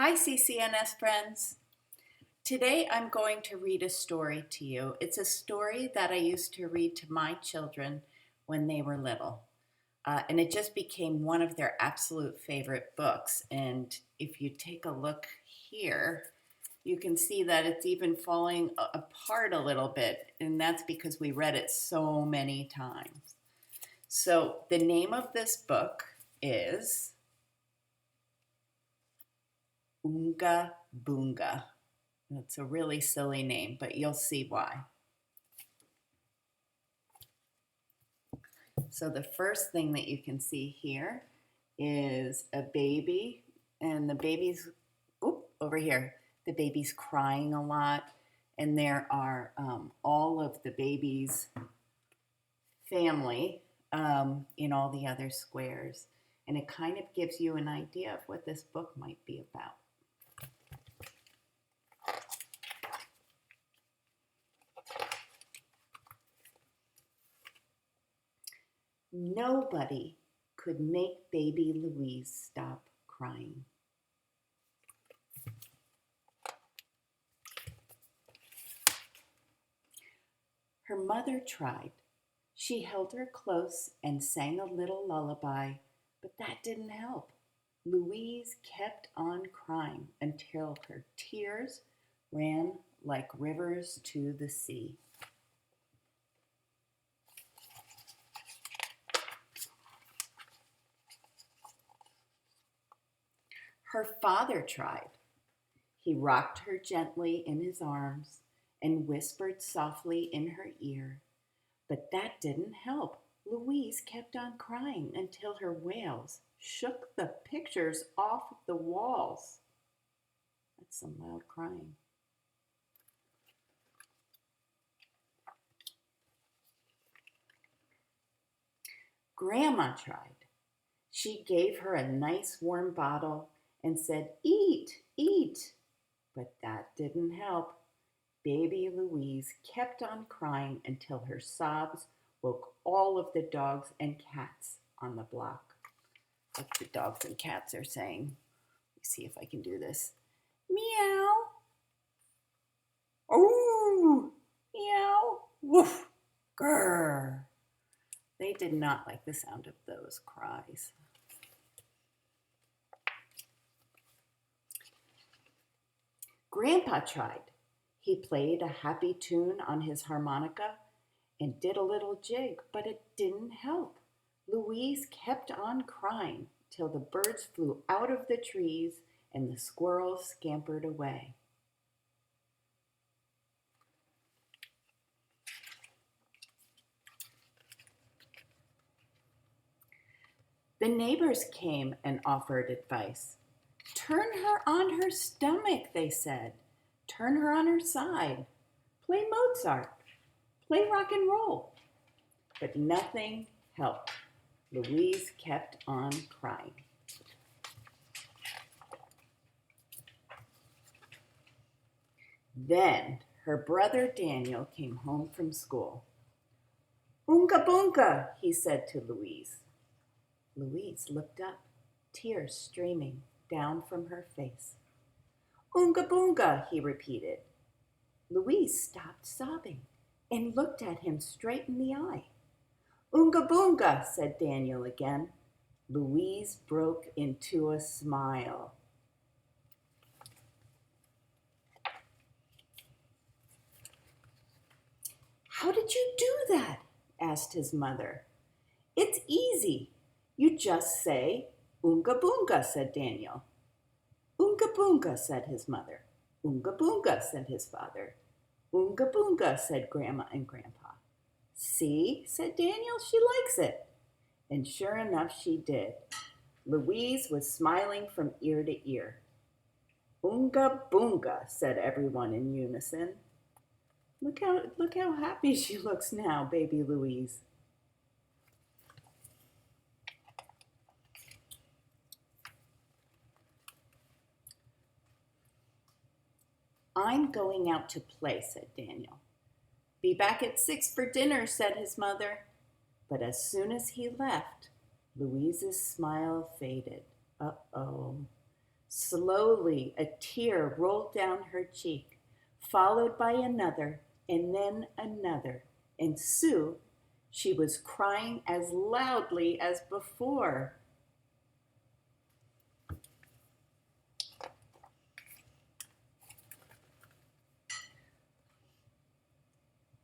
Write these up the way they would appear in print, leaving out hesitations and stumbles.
Hi, CCNS friends. Today I'm going to read a story to you. It's a story that I used to read to my children when they were little. And it just became one of their absolute favorite books. And if you take a look here, you can see that it's even falling apart a little bit. And that's because we read it so many times. So the name of this book is Oonga Boonga. That's a really silly name, but you'll see why. So the first thing that you can see here is a baby, and the baby's, over here, the baby's crying a lot, and there are all of the baby's family in all the other squares. And it kind of gives you an idea of what this book might be about. Nobody could make baby Louise stop crying. Her mother tried. She held her close and sang a little lullaby, but that didn't help. Louise kept on crying until her tears ran like rivers to the sea. Her father tried. He rocked her gently in his arms and whispered softly in her ear, but that didn't help. Louise kept on crying until her wails shook the pictures off the walls. That's some loud crying. Grandma tried. She gave her a nice warm bottle and said, "Eat, eat." But that didn't help. Baby Louise kept on crying until her sobs woke all of the dogs and cats on the block. What the dogs and cats are saying. Let me see if I can do this. Meow. Oh, meow. Woof. Grrr. They did not like the sound of those cries. Grandpa tried. He played a happy tune on his harmonica and did a little jig, but it didn't help. Louise kept on crying till the birds flew out of the trees and the squirrels scampered away. The neighbors came and offered advice. "Turn her on her stomach," they said. "Turn her on her side. Play Mozart. Play rock and roll." But nothing helped. Louise kept on crying. Then her brother Daniel came home from school. "Oonga Boonga," he said to Louise. Louise looked up, tears streaming down from her face. "Oonga Boonga," he repeated. Louise stopped sobbing and looked at him straight in the eye. "Oonga Boonga," said Daniel again. Louise broke into a smile. "How did you do that?" asked his mother. "It's easy. You just say, 'Oonga Boonga,'" said Daniel. "Oonga Boonga," said his mother. "Oonga Boonga," said his father. "Oonga Boonga," said Grandma and Grandpa. "See," said Daniel, "she likes it." And sure enough, she did. Louise was smiling from ear to ear. "Oonga Boonga," said everyone in unison. Look how happy she looks now, baby Louise. "I'm going out to play," said Daniel. "Be back at 6 for dinner," said his mother. But as soon as he left, Louise's smile faded. Uh-oh. Slowly, a tear rolled down her cheek, followed by another, and then another. And Sue, she was crying as loudly as before.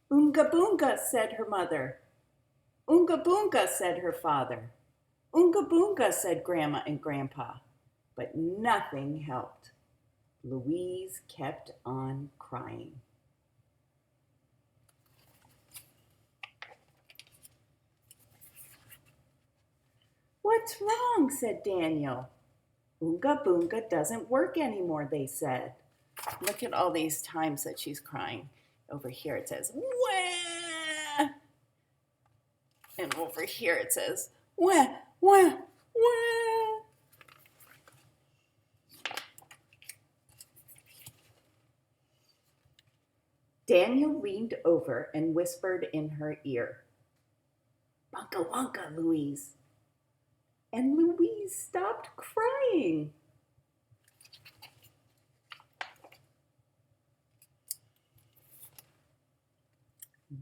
Oonga Boonga, said her mother. Oonga Boonga, said her father. Oonga Boonga, said Grandma and Grandpa. But nothing helped. Louise kept on crying. What's wrong? Said Daniel. Oonga Boonga doesn't work anymore, they said. Look at all these times that she's crying. Over here it says, wah! And over here it says, wah, wah, wah! Daniel leaned over and whispered in her ear, Bunka Wonka, Louise. And Louise stopped crying.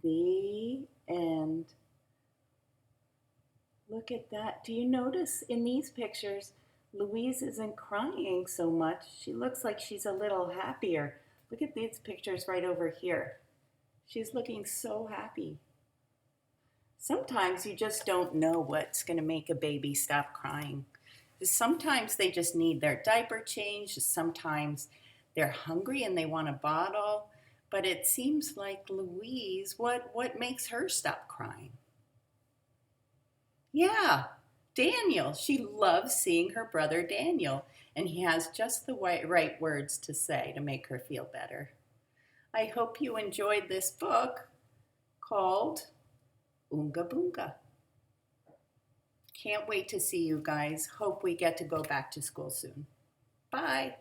The end. Look at that. Do you notice in these pictures, Louise isn't crying so much. She looks like she's a little happier. Look at these pictures right over here. She's looking so happy. Sometimes you just don't know what's going to make a baby stop crying. Sometimes they just need their diaper changed. Sometimes they're hungry and they want a bottle. But it seems like Louise, what makes her stop crying? Yeah, Daniel. She loves seeing her brother Daniel, and he has just the right words to say to make her feel better. I hope you enjoyed this book called Oonga Boonga. Can't wait to see you guys. Hope we get to go back to school soon. Bye.